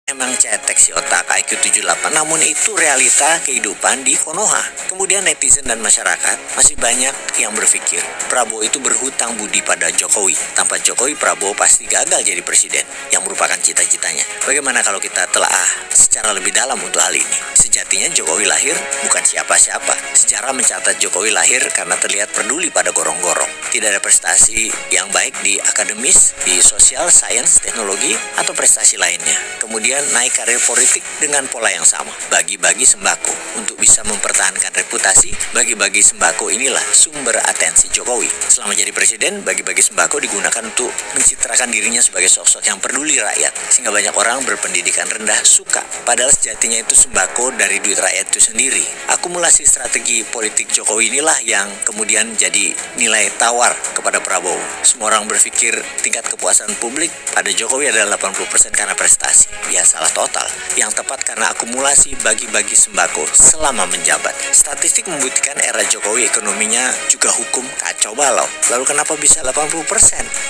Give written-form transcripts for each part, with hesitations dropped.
Emang cetek si otak IQ 78, namun itu realita kehidupan di Konoha. Kemudian netizen dan masyarakat masih banyak yang berpikir Prabowo itu berhutang budi pada Jokowi. Tanpa Jokowi, Prabowo pasti gagal jadi presiden, yang merupakan cita-citanya. Bagaimana kalau kita telaah secara lebih dalam untuk hal ini? Sejatinya Jokowi lahir bukan siapa-siapa. Sejarah mencatat Jokowi lahir karena terlihat peduli pada gorong-gorong. Tidak ada prestasi yang baik di akademis, di sosial, sains, teknologi, atau prestasi lainnya. Kemudian naik karir politik dengan pola yang sama, bagi-bagi sembako. Untuk bisa mempertahankan reputasi, bagi-bagi sembako inilah sumber atensi Jokowi. Selama jadi presiden, bagi-bagi sembako digunakan untuk mencitrakan dirinya sebagai sosok yang peduli rakyat, sehingga banyak orang berpendidikan rendah suka. Padahal sejatinya itu sembako dari duit rakyat itu sendiri. Akumulasi strategi politik Jokowi inilah yang kemudian jadi nilai tawar kepada Prabowo. Semua orang berpikir tingkat kepuasan publik pada Jokowi adalah 80% karena prestasi. Ya, salah total. Yang tepat karena akumulasi bagi-bagi sembako selama menjabat. Statistik membuktikan era Jokowi ekonominya juga hukum kacau balau. Lalu kenapa bisa 80%?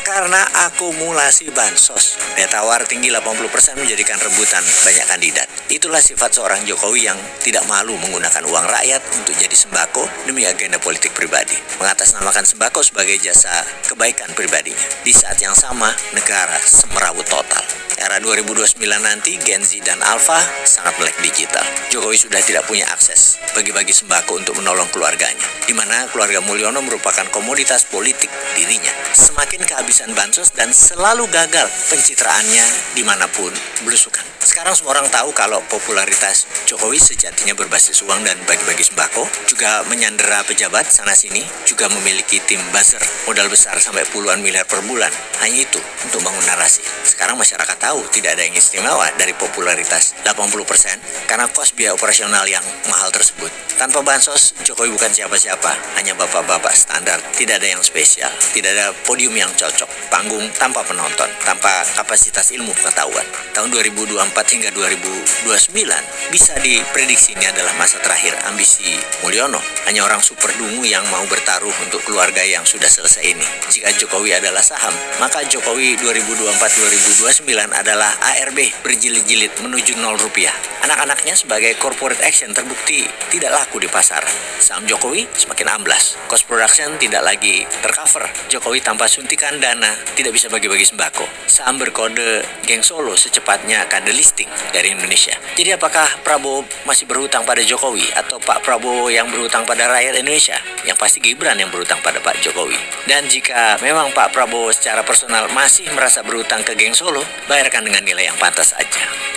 Karena akumulasi bansos. Daya tawar tinggi 80% menjadikan rebutan banyak kandidat. Itulah sifat seorang Jokowi yang tidak malu menggunakan uang rakyat untuk jadi sembako demi agenda politik pribadi. Mengatasnamakan sembako sebagai jasa kebaikan pribadinya. Di saat yang sama, negara semerawut total. Era 2029 nanti, Gen Z dan Alpha sangat melek digital. Jokowi sudah tidak punya akses bagi-bagi sembako untuk menolong keluarganya, di mana keluarga Mulyono merupakan komoditas politik dirinya. Semakin kehabisan bansos dan selalu gagal pencitraannya dimanapun belusukan. Sekarang semua orang tahu kalau popularitas Jokowi sejatinya berbasis uang dan bagi-bagi sembako, juga menyandera pejabat sana-sini, juga memiliki tim buzzer modal besar sampai puluhan miliar per bulan. Hanya itu untuk bangun narasi. Sekarang masyarakat tahu tidak ada yang istimewa dari popularitas 80% karena kos biaya operasional yang mahal tersebut. Tanpa bansos, Jokowi bukan siapa-siapa, hanya bapak-bapak standar. Tidak ada yang spesial, tidak ada podium yang cocok, panggung tanpa penonton, tanpa kapasitas ilmu pengetahuan. Tahun 2024 hingga 2029 bisa diprediksi ini adalah masa terakhir ambisi Mulyono. Hanya orang super dungu yang mau bertaruh untuk keluarga yang sudah selesai ini. Jika Jokowi adalah saham, maka Jokowi 2024-2029 adalah ARB berjilid-jilid menuju 0 rupiah. Anak-anaknya sebagai corporate action terbukti tidak laku di pasaran. Saham Jokowi semakin amblas. Cost production tidak lagi tercover. Jokowi tanpa suntikan dana tidak bisa bagi-bagi sembako. Saham berkode geng Solo secepatnya akan delisting dari Indonesia. Jadi apakah Prabowo masih berhutang pada Jokowi atau Pak Prabowo yang berhutang pada rakyat Indonesia? Yang pasti Gibran yang berhutang pada Pak Jokowi. Dan jika memang Pak Prabowo secara personal masih merasa berhutang ke geng Solo, bayarkan dengan nilai yang pantas saja.